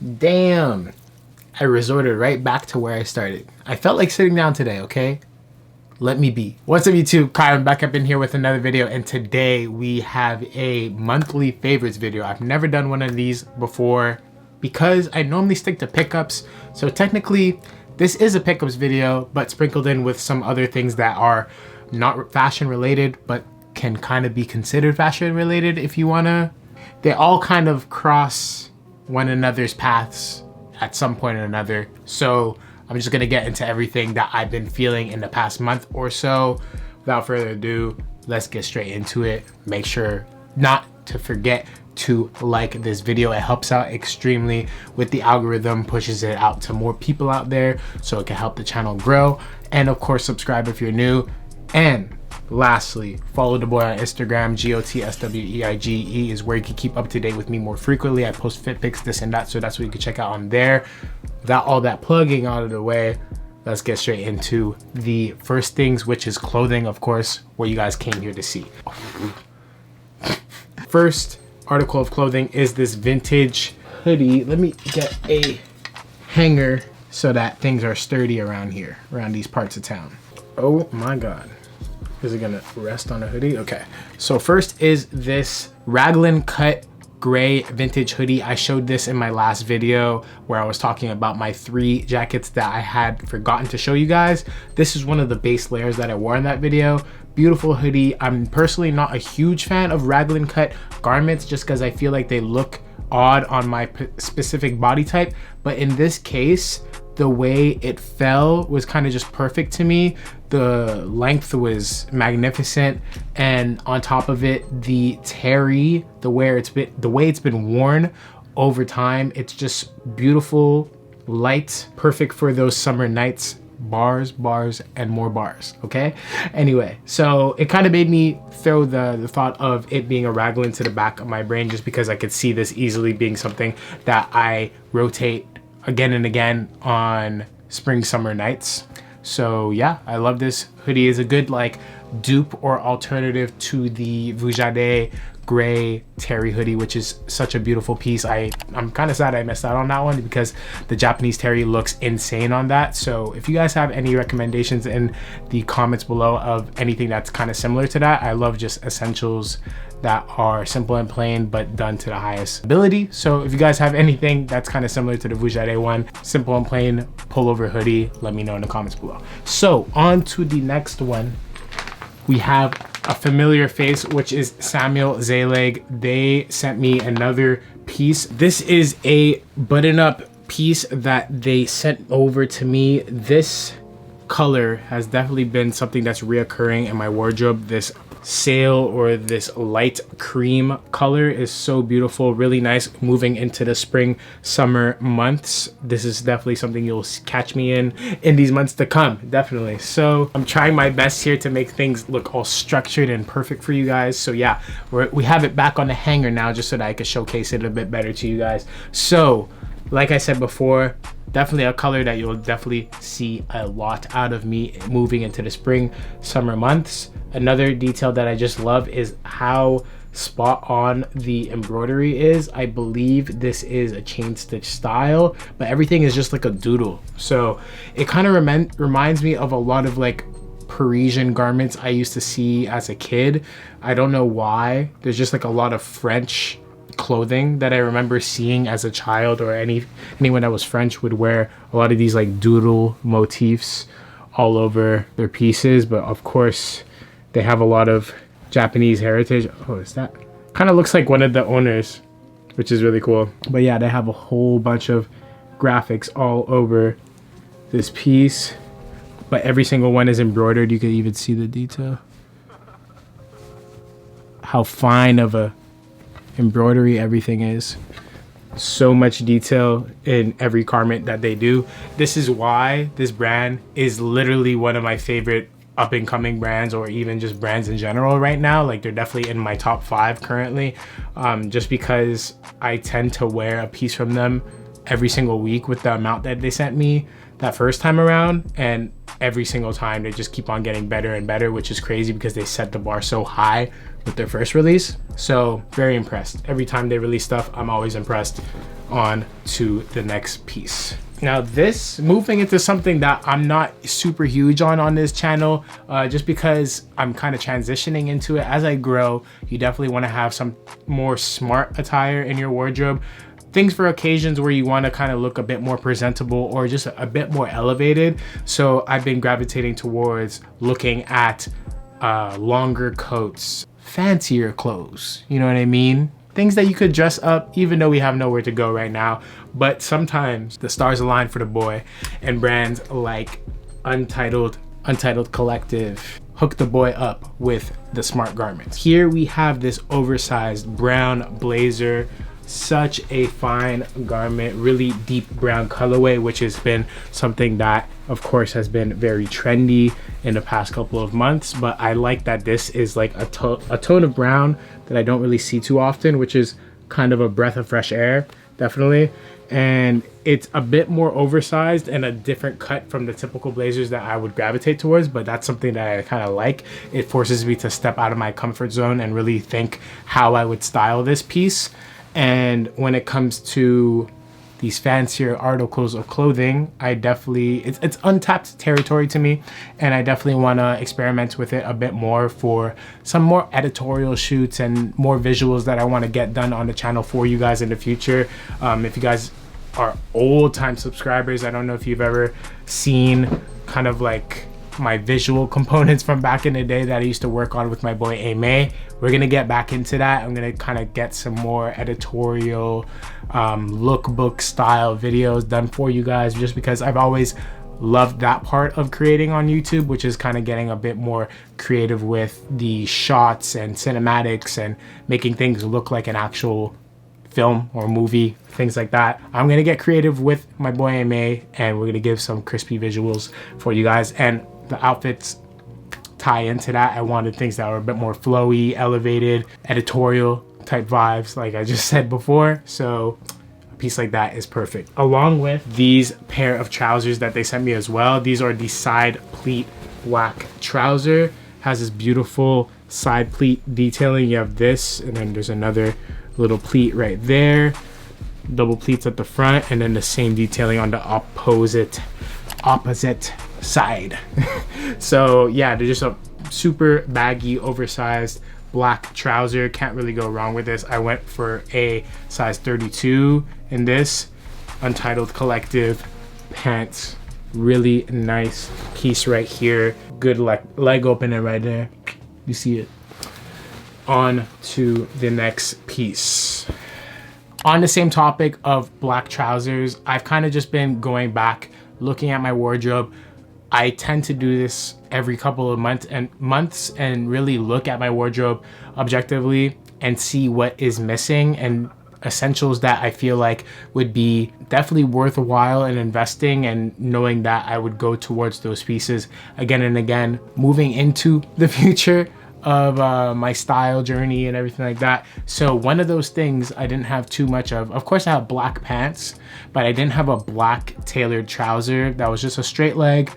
Damn, I resorted right back to where I started. I felt like sitting down today, okay? Let me be. What's up, YouTube? Kai, I'm back up in here with another video, and today we have a monthly favorites video. I've never done one of these before because I normally stick to pickups. So technically, this is a pickups video, but sprinkled in with some other things that are not fashion related, but can kind of be considered fashion related if you wanna. They all kind of cross one another's paths at some point or another. So I'm just gonna get into everything that I've been feeling in the past month or so. Without further ado, let's get straight into it. Make sure not to forget to like this video. It helps out extremely with the algorithm, pushes it out to more people out there so it can help the channel grow. And of course, subscribe if you're new. And lastly, follow the boy on Instagram, GOTSWEIGE is where you can keep up to date with me more frequently. I post fit pics, this and that, so that's what you can check out on there. Without all that plugging out of the way, let's get straight into the first things, which is clothing, of course, what you guys came here to see. First article of clothing is this vintage hoodie. Let me get a hanger so that things are sturdy around here, around these parts of town. Oh my God. Is it gonna rest on a hoodie? Okay. So first is this raglan cut gray vintage hoodie. I showed this in my last video where I was talking about my 3 jackets that I had forgotten to show you guys. This is one of the base layers that I wore in that video. Beautiful hoodie. I'm personally not a huge fan of raglan cut garments just because I feel like they look odd on my specific body type. But in this case, the way it fell was kind of just perfect to me. The length was magnificent, and on top of it, the terry, the way it's been worn over time, it's just beautiful, light, perfect for those summer nights. Bars, bars, and more bars, okay? Anyway, so it kind of made me throw the thought of it being a raglan to the back of my brain just because I could see this easily being something that I rotate again and again on spring summer nights. So yeah, I love this hoodie. Is a good like dupe or alternative to the Vujade gray terry hoodie, which is such a beautiful piece. I'm kind of sad I missed out on that one because the Japanese terry looks insane on that. So if you guys have any recommendations in the comments below of anything that's kind of similar to that, I love just essentials that are simple and plain but done to the highest ability. So if you guys have anything that's kind of similar to the Vujade one, simple and plain pullover hoodie, let me know in the comments below. So on to the next one. We have a familiar face, which is Samuel Zelig. They sent me another piece. This is a button-up piece that they sent over to me. This color has definitely been something that's reoccurring in my wardrobe. This sail or this light cream color is so beautiful, really nice moving into the spring summer months. This is definitely something you'll catch me in these months to come, definitely. So I'm trying my best here to make things look all structured and perfect for you guys. So yeah, we have it back on the hanger now just so that I can showcase it a bit better to you guys. So like I said before, definitely a color that you'll definitely see a lot out of me moving into the spring summer months. Another detail that I just love is how spot on the embroidery is. I believe this is a chain stitch style, but everything is just like a doodle. So it kind of reminds me of a lot of like Parisian garments I used to see as a kid. I don't know why. There's just like a lot of French clothing that I remember seeing as a child, or anyone that was French would wear a lot of these like doodle motifs all over their pieces. But of course they have a lot of Japanese heritage. Oh, is that kind of looks like one of the owners, which is really cool. But yeah, they have a whole bunch of graphics all over this piece, but every single one is embroidered. You can even see the detail, how fine of a embroidery everything is. So much detail in every garment that they do. This is why this brand is literally one of my favorite up and coming brands, or even just brands in general right now. Like they're definitely in my top 5 currently, just because I tend to wear a piece from them every single week with the amount that they sent me that first time around, and every single time they just keep on getting better and better, which is crazy because they set the bar so high with their first release. So very impressed. Every time they release stuff, I'm always impressed. On to the next piece. Now this, moving into something that I'm not super huge on this channel, just because I'm kind of transitioning into it. As I grow, you definitely want to have some more smart attire in your wardrobe. Things for occasions where you want to kind of look a bit more presentable or just a bit more elevated. So I've been gravitating towards looking at longer coats, fancier clothes, you know what I mean? Things that you could dress up even though we have nowhere to go right now. But sometimes the stars align for the boy, and brands like Untitled Collective hook the boy up with the smart garments. Here we have this oversized brown blazer. Such a fine garment, really deep brown colorway, which has been something that of course has been very trendy in the past couple of months. But I like that this is like a tone of brown that I don't really see too often, which is kind of a breath of fresh air, definitely. And it's a bit more oversized and a different cut from the typical blazers that I would gravitate towards, but that's something that I kind of like. It forces me to step out of my comfort zone and really think how I would style this piece. And when it comes to these fancier articles of clothing, I definitely, it's untapped territory to me, and I definitely want to experiment with it a bit more for some more editorial shoots and more visuals that I want to get done on the channel for you guys in the future. If you guys are old time subscribers, I don't know if you've ever seen kind of like my visual components from back in the day that I used to work on with my boy Aesop. We're gonna get back into that. I'm gonna kind of get some more editorial lookbook style videos done for you guys, just because I've always loved that part of creating on YouTube, which is kind of getting a bit more creative with the shots and cinematics and making things look like an actual film or movie, things like that. I'm gonna get creative with my boy Aesop, and we're gonna give some crispy visuals for you guys, and the outfits tie into that. I wanted things that were a bit more flowy, elevated, editorial type vibes, like I just said before. So a piece like that is perfect. Along with these pair of trousers that they sent me as well. These are the side pleat black trouser. Has this beautiful side pleat detailing. You have this, and then there's another little pleat right there. Double pleats at the front, and then the same detailing on the opposite side. So yeah, they're just a super baggy, oversized black trouser. Can't really go wrong with this. I went for a size 32 in this. Untitled Collective pants. Really nice piece right here. Good leg opener right there. You see it. On to the next piece. On the same topic of black trousers, I've kind of just been going back, looking at my wardrobe. I tend to do this every couple of months and really look at my wardrobe objectively and see what is missing and essentials that I feel like would be definitely worthwhile in investing, and knowing that I would go towards those pieces again and again, moving into the future of my style journey and everything like that. So one of those things I didn't have too much of. Of course I have black pants, but I didn't have a black tailored trouser that was just a straight leg,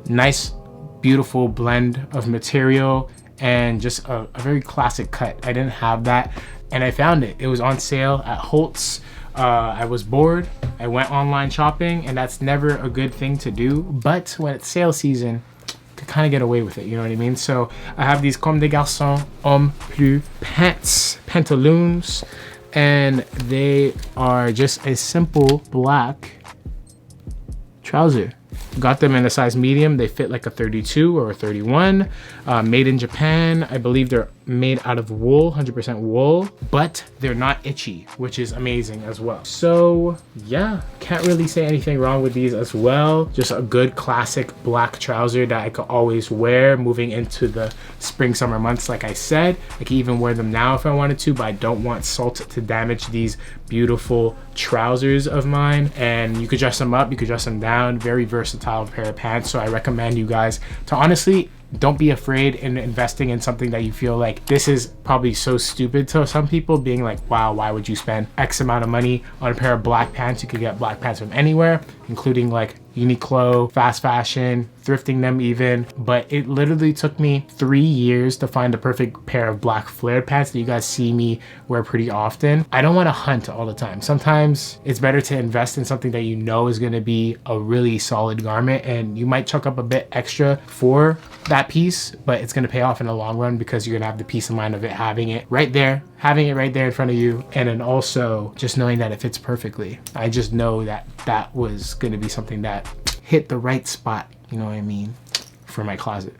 nice beautiful blend of material, and just a very classic cut. I didn't have that, and I found it. It was on sale at Holt's. I was bored, I went online shopping, and that's never a good thing to do, but when it's sale season, kind of get away with it, you know what I mean? So I have these Comme des Garcons Homme Plus pantaloons, and they are just a simple black trouser. Got them in a size medium. They fit like a 32 or a 31. Made in Japan. I believe they're made out of wool, 100% wool, but they're not itchy, which is amazing as well. So yeah, can't really say anything wrong with these as well. Just a good classic black trouser that I could always wear moving into the spring, summer months. Like I said, I can even wear them now if I wanted to, but I don't want salt to damage these beautiful trousers of mine. And you could dress them up, you could dress them down. Very versatile pair of pants. So I recommend you guys to honestly, don't be afraid in investing in something that you feel like this is probably so stupid to some people, being like, wow, why would you spend X amount of money on a pair of black pants? You could get black pants from anywhere, including like Uniqlo, fast fashion, thrifting them even, but it literally took me 3 years to find the perfect pair of black flared pants that you guys see me wear pretty often. I don't want to hunt all the time. Sometimes it's better to invest in something that you know is going to be a really solid garment, and you might chuck up a bit extra for that piece, but it's going to pay off in the long run because you're going to have the peace of mind of it having it right there in front of you, and then also just knowing that it fits perfectly. I just know that that was going to be something that hit the right spot, you know what I mean, for my closet.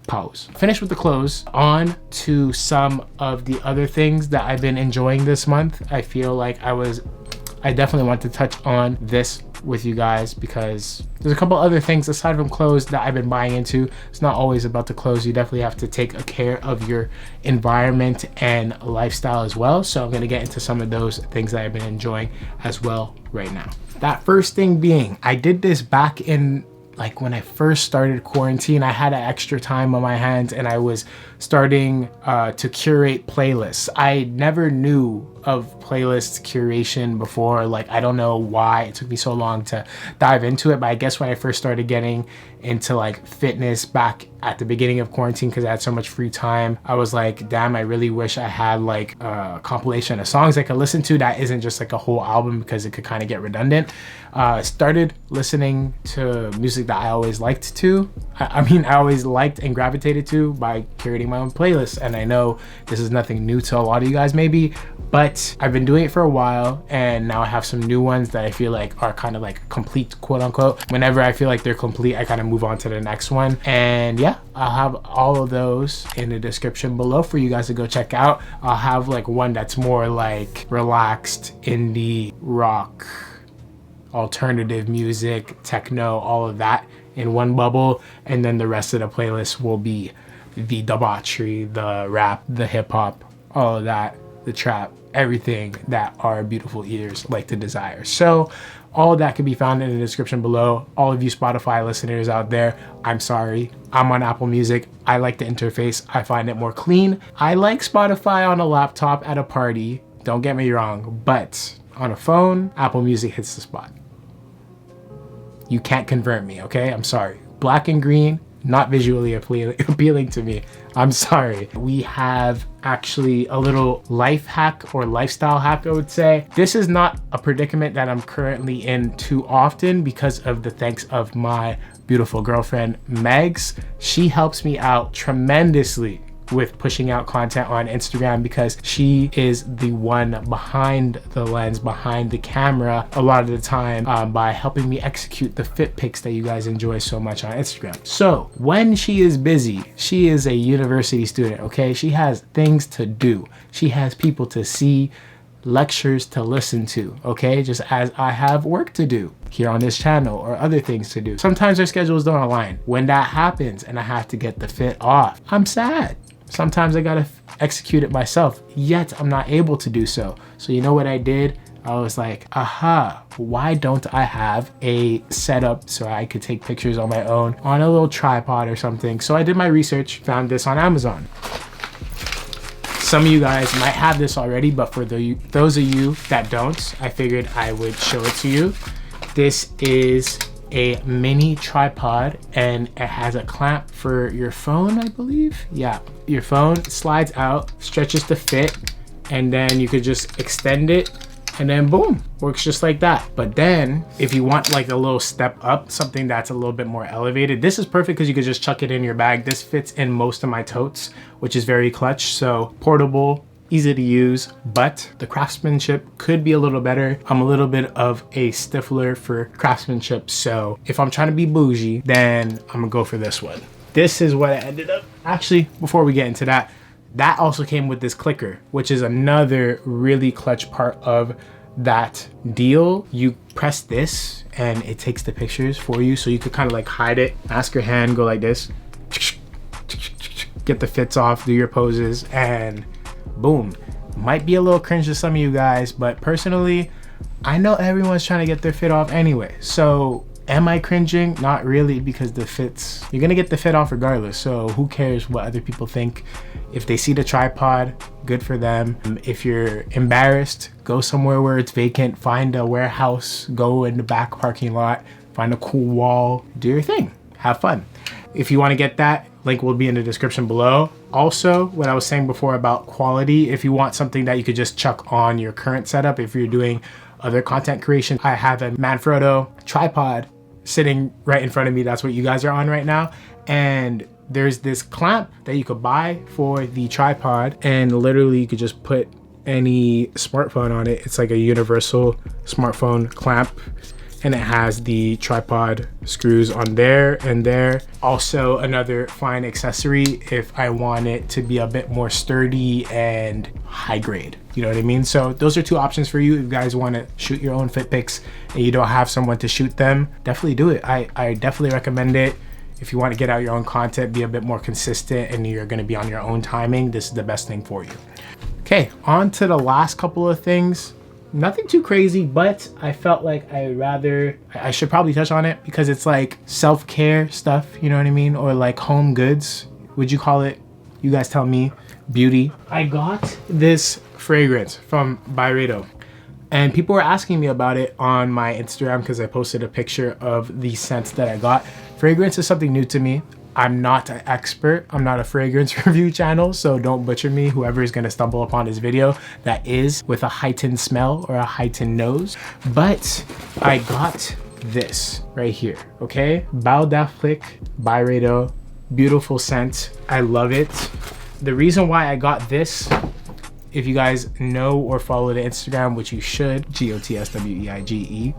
Pause. Finished with the clothes. On to some of the other things that I've been enjoying this month. I feel like I definitely want to touch on this with you guys because there's a couple other things aside from clothes that I've been buying into. It's not always about the clothes. You definitely have to take care of your environment and lifestyle as well. So I'm going to get into some of those things that I've been enjoying as well right now. That first thing being, I did this back in like when I first started quarantine. I had an extra time on my hands and I was starting to curate playlists. I never knew of playlist curation before. Like, I don't know why it took me so long to dive into it, but I guess when I first started getting into like fitness back at the beginning of quarantine, because I had so much free time, I was like, damn, I really wish I had like a compilation of songs I could listen to that isn't just like a whole album, because it could kind of get redundant. Started listening to music that I always liked to. I mean, I always liked and gravitated to by curating my own playlist. And I know this is nothing new to a lot of you guys maybe, but I've been doing it for a while, and now I have some new ones that I feel like are kind of like complete, quote unquote. Whenever I feel like they're complete, I kind of move on to the next one. And yeah, I'll have all of those in the description below for you guys to go check out. I'll have like one that's more like relaxed indie rock, alternative music, techno, all of that in one bubble, and then the rest of the playlist will be the debauchery, the rap, the hip-hop, all of that, the trap, everything that our beautiful ears like to desire. So all of that can be found in the description below. All of you Spotify listeners out there, I'm sorry. I'm on Apple Music. I like the interface. I find it more clean. I like Spotify on a laptop at a party, don't get me wrong, but on a phone, Apple Music hits the spot. You can't convert me, okay? I'm sorry. Black and green, not visually appealing to me. I'm sorry. We have actually a little life hack or lifestyle hack, I would say. This is not a predicament that I'm currently in too often because of the thanks of my beautiful girlfriend, Megz. She helps me out tremendously with pushing out content on Instagram because she is the one behind the lens, behind the camera a lot of the time, by helping me execute the fit pics that you guys enjoy so much on Instagram. So when she is busy, she is a university student, okay? She has things to do. She has people to see, lectures to listen to, okay? Just as I have work to do here on this channel or other things to do. Sometimes our schedules don't align. When that happens and I have to get the fit off, I'm sad. Sometimes I gotta execute it myself, yet I'm not able to do so. So you know what I did? I was like, aha, why don't I have a setup so I could take pictures on my own on a little tripod or something? So I did my research, found this on Amazon. Some of you guys might have this already, but for those of you that don't, I figured I would show it to you. This is a mini tripod and it has a clamp for your phone, I believe. Yeah, your phone slides out, stretches to fit, and then you could just extend it and then boom, works just like that. But then if you want like a little step up, something that's a little bit more elevated, this is perfect because you could just chuck it in your bag. This fits in most of my totes, which is very clutch. So portable, easy to use, but the craftsmanship could be a little better. I'm a little bit of a stiffler for craftsmanship, so if I'm trying to be bougie, then I'm gonna go for this one. This is what I ended up. Actually, before we get into that, that also came with this clicker, which is another really clutch part of that deal. You press this and it takes the pictures for you, so you could kind of like hide it, ask your hand, go like this, get the fits off, do your poses, and boom. Might be a little cringe to some of you guys, but personally, I know everyone's trying to get their fit off anyway. So am I cringing? Not really, because the fits, you're gonna get the fit off regardless. So who cares what other people think? If they see the tripod, good for them. If you're embarrassed, go somewhere where it's vacant, find a warehouse, go in the back parking lot, find a cool wall, do your thing, have fun. If you want to get that, link will be in the description below. Also, what I was saying before about quality, if you want something that you could just chuck on your current setup, if you're doing other content creation, I have a Manfrotto tripod sitting right in front of me. That's what you guys are on right now. And there's this clamp that you could buy for the tripod, and literally you could just put any smartphone on it. It's like a universal smartphone clamp, and it has the tripod screws on there and there. Also another fine accessory if I want it to be a bit more sturdy and high grade, you know what I mean? So those are two options for you. If you guys want to shoot your own fit pics and you don't have someone to shoot them, definitely do it. I definitely recommend it. If you want to get out your own content, be a bit more consistent, and you're going to be on your own timing, this is the best thing for you. Okay, on to the last couple of things. Nothing too crazy, but I felt like I should probably touch on it because it's like self-care stuff, you know what I mean? Or like home goods, would you call it? You guys tell me. Beauty. I got this fragrance from Byredo, and people were asking me about it on my Instagram because I posted a picture of the scents that I got. Fragrance is something new to me. I'm not an expert. I'm not a fragrance review channel, so don't butcher me. Whoever is going to stumble upon this video that is with a heightened smell or a heightened nose. But I got this right here, okay? Bal D'afrique, Byredo, beautiful scent. I love it. The reason why I got this, if you guys know or follow the Instagram, which you should, GOTSWEIGE,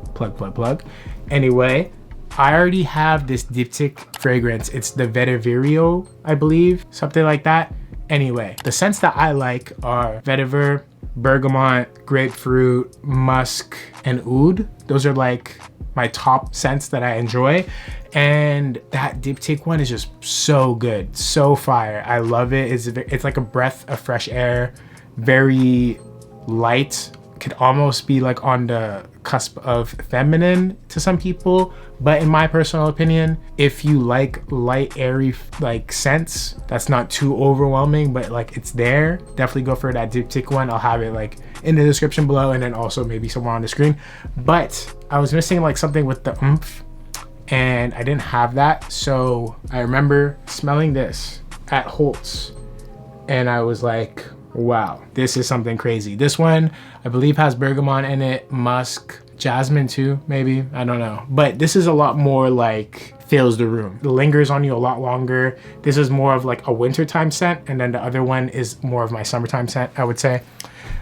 plug. Anyway, I already have this Diptyque fragrance. It's the Vetyverio, I believe, something like that. Anyway, the scents that I like are vetiver, bergamot, grapefruit, musk, and oud. Those are like my top scents that I enjoy. And that Diptyque one is just so good, so fire. I love it. It's like a breath of fresh air, very light. Could almost be like on the cusp of feminine to some people, but in my personal opinion, if you like light, airy like scents that's not too overwhelming but like it's there, definitely go for that Diptyque one. I'll have it like in the description below, and then also maybe somewhere on the screen. But I was missing like something with the oomph, and I didn't have that. So I remember smelling this at Holt's, and I was like, wow, this is something crazy. This one, I believe, has bergamot in it, musk, jasmine too, maybe, I don't know. But this is a lot more like fills the room. It lingers on you a lot longer. This is more of like a wintertime scent, and then the other one is more of my summertime scent, I would say.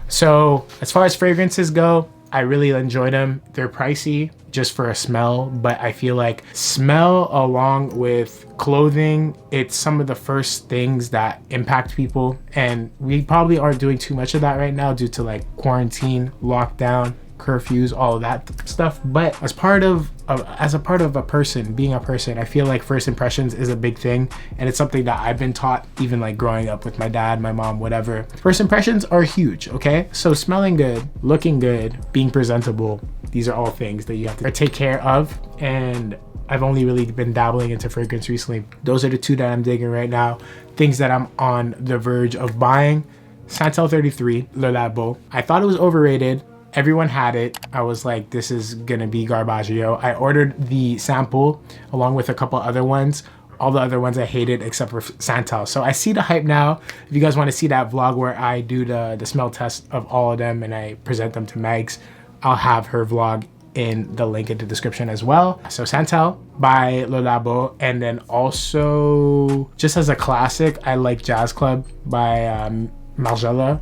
So as far as fragrances go, I really enjoy them. They're pricey just for a smell, but I feel like smell along with clothing, it's some of the first things that impact people. And we probably aren't doing too much of that right now due to like quarantine, lockdown, curfews, all of that stuff. But as part of a person, being a person, I feel like first impressions is a big thing, and it's something that I've been taught even like growing up with my dad, my mom, whatever. First impressions are huge, okay? So smelling good, looking good, being presentable, these are all things that you have to take care of. And I've only really been dabbling into fragrance recently. Those are the two that I'm digging right now. Things that I'm on the verge of buying. Santal 33, Le Labo. I thought it was overrated. Everyone had it. I was like, this is gonna be garbaggio. I ordered the sample along with a couple other ones. All the other ones I hated except for Santal. So I see the hype now. If you guys want to see that vlog where I do the smell test of all of them and I present them to Megz, I'll have her vlog in the link in the description as well. So Santal by Le Labo, and then also just as a classic, I like Jazz Club by Margiela.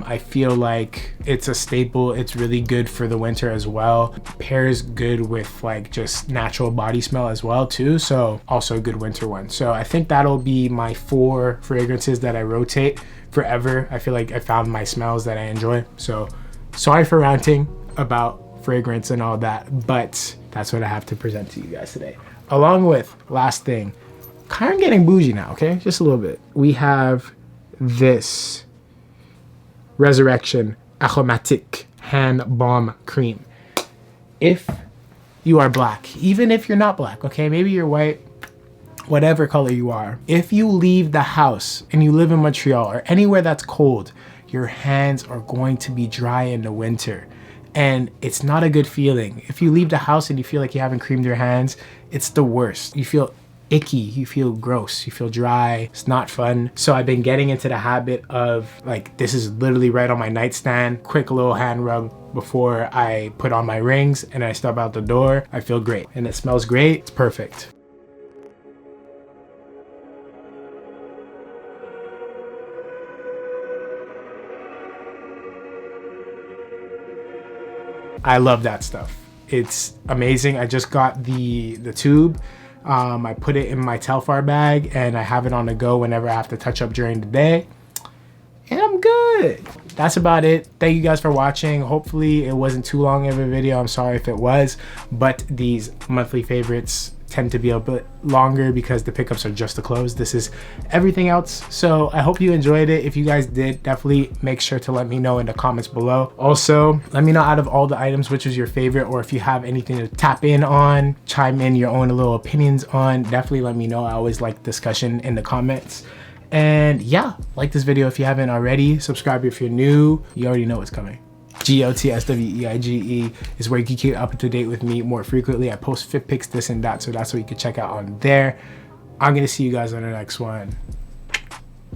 I feel like it's a staple. It's really good for the winter as well. Pairs good with like just natural body smell as well too. So also a good winter one. So I think that'll be my 4 fragrances that I rotate forever. I feel like I found my smells that I enjoy. So sorry for ranting about fragrance and all that, but that's what I have to present to you guys today. Along with, last thing, kind of getting bougie now, okay? Just a little bit. We have this Resurrection Aromatique hand balm cream. If you are black, even if you're not black, okay, maybe you're white, whatever color you are, if you leave the house and you live in Montreal or anywhere that's cold, your hands are going to be dry in the winter. and it's not a good feeling. If you leave the house and you feel like you haven't creamed your hands, it's the worst. You feel icky, you feel gross, you feel dry. It's not fun. So I've been getting into the habit of, like, this is literally right on my nightstand, quick little hand rub before I put on my rings and I step out the door. I feel great and it smells great. It's perfect. I love that stuff. It's amazing. I just got the tube. I put it in my Telfar bag and I have it on the go whenever I have to touch up during the day. And I'm good. That's about it. Thank you guys for watching. Hopefully it wasn't too long of a video. I'm sorry if it was, but these monthly favorites tend to be a bit longer because the pickups are just to close. This is everything else. So I hope you enjoyed it. If you guys did, definitely make sure to let me know in the comments below. Also, let me know out of all the items which was your favorite, or if you have anything to tap in on, chime in your own little opinions on, definitely let me know. I always like discussion in the comments. And yeah, like this video if you haven't already. Subscribe if you're new. You already know what's coming. GOTSWEIGE is where you can keep up to date with me more frequently. I post fit pics, this and that, so that's what you can check out on there. I'm gonna see you guys on the next one.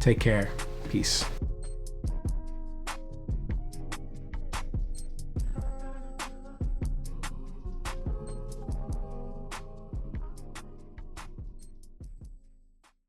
Take care. Peace.